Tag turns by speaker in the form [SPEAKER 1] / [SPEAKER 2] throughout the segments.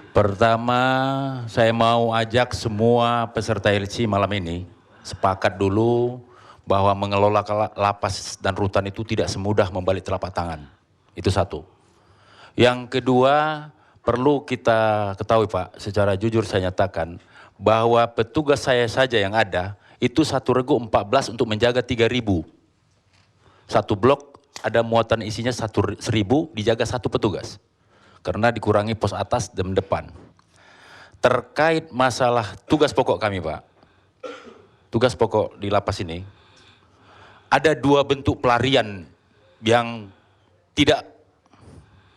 [SPEAKER 1] Pertama, saya mau ajak semua peserta LC malam ini sepakat dulu bahwa mengelola lapas dan rutan itu tidak semudah membalik telapak tangan. Itu satu. Yang kedua, perlu kita ketahui Pak, secara jujur saya nyatakan bahwa petugas saya saja yang ada itu satu regu 14 untuk menjaga 3.000. Satu blok ada muatan isinya 1.000 dijaga satu petugas. Karena dikurangi pos atas dan depan. Terkait masalah tugas pokok kami Pak, tugas pokok di lapas ini, ada dua bentuk pelarian yang tidak,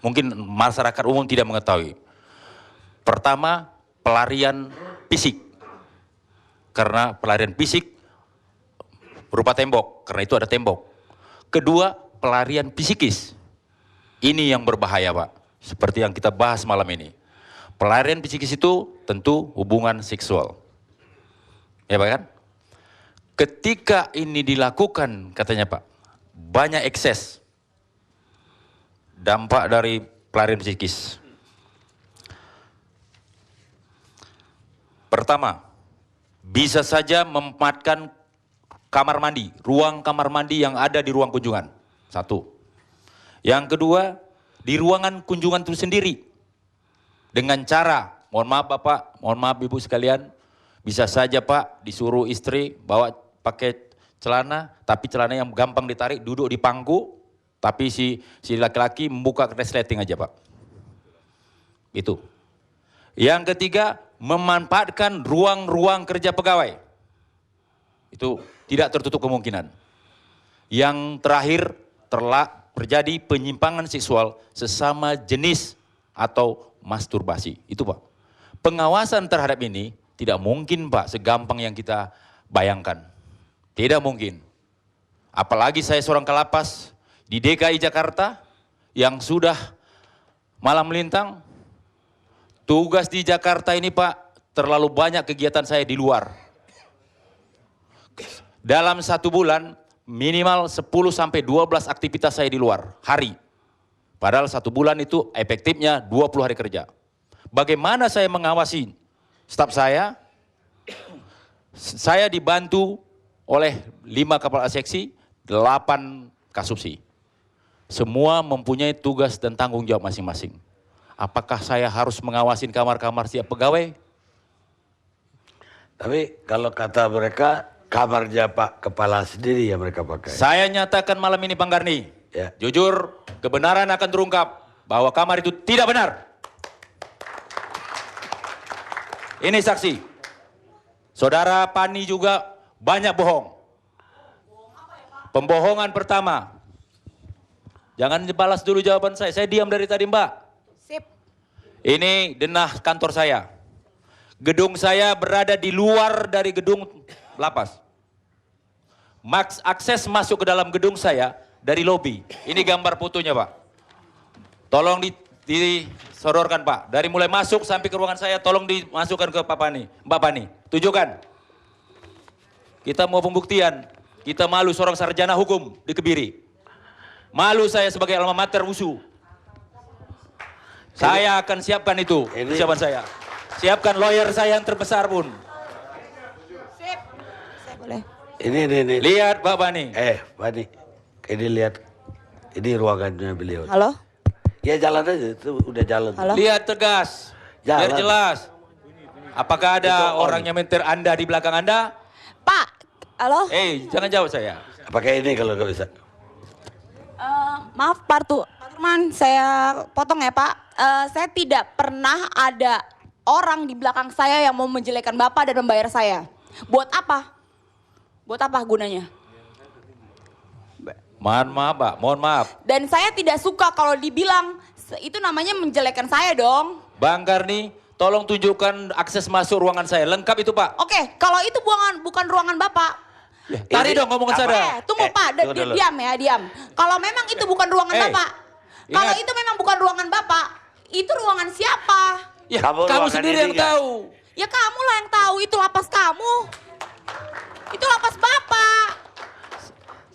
[SPEAKER 1] mungkin masyarakat umum tidak mengetahui. Pertama, pelarian fisik, karena pelarian fisik berupa tembok, karena itu ada tembok. Kedua, pelarian psikis, ini yang berbahaya Pak. Seperti yang kita bahas malam ini. Pelarian psikis itu tentu hubungan seksual. Ya Pak kan? Ketika ini dilakukan katanya Pak, banyak ekses dampak dari pelarian psikis. Pertama, bisa saja memanfaatkan kamar mandi, ruang kamar mandi yang ada di ruang kunjungan. Satu. Yang kedua, di ruangan kunjungan itu sendiri. Dengan cara, mohon maaf Bapak, mohon maaf Ibu sekalian, bisa saja Pak disuruh istri bawa pakai celana, tapi celana yang gampang ditarik, duduk di pangku, tapi si laki-laki membuka resleting aja Pak. Itu. Yang ketiga, memanfaatkan ruang-ruang kerja pegawai. Itu tidak tertutup kemungkinan. Yang terakhir, terjadi penyimpangan seksual sesama jenis atau masturbasi. Itu Pak. Pengawasan terhadap ini tidak mungkin Pak segampang yang kita bayangkan. Tidak mungkin. Apalagi saya seorang kalapas di DKI Jakarta yang sudah malam melintang. Tugas di Jakarta ini Pak, terlalu banyak kegiatan saya di luar. Dalam satu bulan minimal 10-12 aktivitas saya di luar, hari. Padahal satu bulan itu efektifnya 20 hari kerja. Bagaimana saya mengawasi staf saya? Saya dibantu oleh 5 kepala seksi, 8 kasubsi. Semua mempunyai tugas dan tanggung jawab masing-masing. Apakah saya harus mengawasin kamar-kamar setiap pegawai?
[SPEAKER 2] Tapi kalau kata mereka, kamarnya Pak Kepala sendiri yang mereka pakai.
[SPEAKER 1] Saya nyatakan malam ini Bang Garni,
[SPEAKER 2] ya.
[SPEAKER 1] Jujur kebenaran akan terungkap bahwa kamar itu tidak benar. Ini saksi. Saudara Pani juga banyak bohong. Pembohongan pertama. Jangan dibalas dulu jawaban saya diam dari tadi Mbak.
[SPEAKER 3] Sip.
[SPEAKER 1] Ini denah kantor saya. Gedung saya berada di luar dari gedung lapas. Akses masuk ke dalam gedung saya dari lobi. Ini gambar fotonya Pak. Tolong disodorkan Pak. Dari mulai masuk sampai ke ruangan saya tolong dimasukkan ke Pak Pani, Mbak Pani. Tunjukkan. Kita mau pembuktian. Kita malu seorang sarjana hukum di Kebiri. Malu saya sebagai alma mater WUSU. Saya akan siapkan itu. Siapan saya. Siapkan lawyer saya yang terbesar pun.
[SPEAKER 3] Sip. Saya boleh.
[SPEAKER 2] Ini.
[SPEAKER 1] Lihat Pak Bani.
[SPEAKER 2] Bani. Ini lihat. Ini ruangannya beliau.
[SPEAKER 3] Halo?
[SPEAKER 2] Ya jalan aja, itu udah jalan.
[SPEAKER 3] Halo?
[SPEAKER 1] Lihat tegas.
[SPEAKER 2] Jalan.
[SPEAKER 1] Biar jelas. Apakah ada orang yang mentir Anda di belakang Anda?
[SPEAKER 3] Pak, halo?
[SPEAKER 1] Jangan jawab saya.
[SPEAKER 2] Pakai ini kalau nggak bisa.
[SPEAKER 3] Maaf Pak Turman, saya potong ya Pak. Saya tidak pernah ada orang di belakang saya yang mau menjelekkan Bapak dan membayar saya. Buat apa? Buat apa gunanya?
[SPEAKER 1] Mohon maaf Pak, mohon maaf.
[SPEAKER 3] Dan saya tidak suka kalau dibilang itu namanya menjelekkan saya dong.
[SPEAKER 1] Bang Garni, tolong tunjukkan akses masuk ruangan saya. Lengkap itu Pak.
[SPEAKER 3] Oke, kalau itu bukan ruangan Bapak.
[SPEAKER 1] Tadi dong ngomong ke saya.
[SPEAKER 3] Tunggu Pak, diam ya, diam. Kalau memang itu bukan ruangan Bapak. Kalau itu memang bukan ruangan Bapak, itu ruangan siapa?
[SPEAKER 1] Ya, kamu sendiri yang tahu.
[SPEAKER 3] Ya kamu lah yang tahu, itu lapas kamu. Itu lapas Bapak.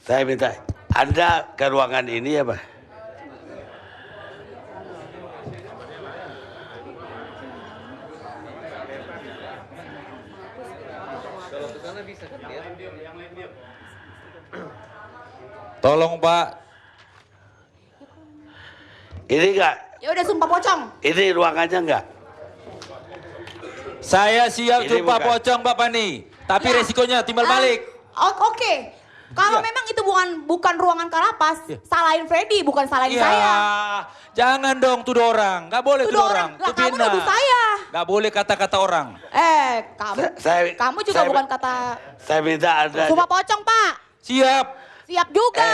[SPEAKER 2] Saya minta, Anda ke ruangan ini ya Pak?
[SPEAKER 1] Tolong Pak.
[SPEAKER 2] Ini enggak,
[SPEAKER 3] Ya udah sumpah pocong.
[SPEAKER 2] ini ruangannya enggak?
[SPEAKER 1] Saya siap
[SPEAKER 2] Ini
[SPEAKER 1] jumpa
[SPEAKER 2] bukan.
[SPEAKER 1] pocong Pak Pani. Tapi
[SPEAKER 3] Ya.
[SPEAKER 1] resikonya timbal
[SPEAKER 3] Ah,
[SPEAKER 1] balik.
[SPEAKER 3] Oke. Kalau
[SPEAKER 1] Iya.
[SPEAKER 3] memang itu bukan ruangan Kalapas,
[SPEAKER 1] Iya.
[SPEAKER 3] salahin Freddy, bukan salahin
[SPEAKER 1] Iya,
[SPEAKER 3] saya.
[SPEAKER 1] jangan dong tuduh orang. Gak boleh
[SPEAKER 3] Tuduh
[SPEAKER 1] tuduh
[SPEAKER 3] orang.
[SPEAKER 1] orang.
[SPEAKER 3] Lah,
[SPEAKER 1] Itu
[SPEAKER 3] kamu
[SPEAKER 1] fitnah.
[SPEAKER 3] nuduh saya.
[SPEAKER 1] Gak boleh kata-kata orang.
[SPEAKER 3] Kamu juga
[SPEAKER 2] saya-
[SPEAKER 3] bukan kata
[SPEAKER 2] Saya minta Anda
[SPEAKER 3] sumpah pocong, Pak.
[SPEAKER 1] Siap.
[SPEAKER 3] Siap juga.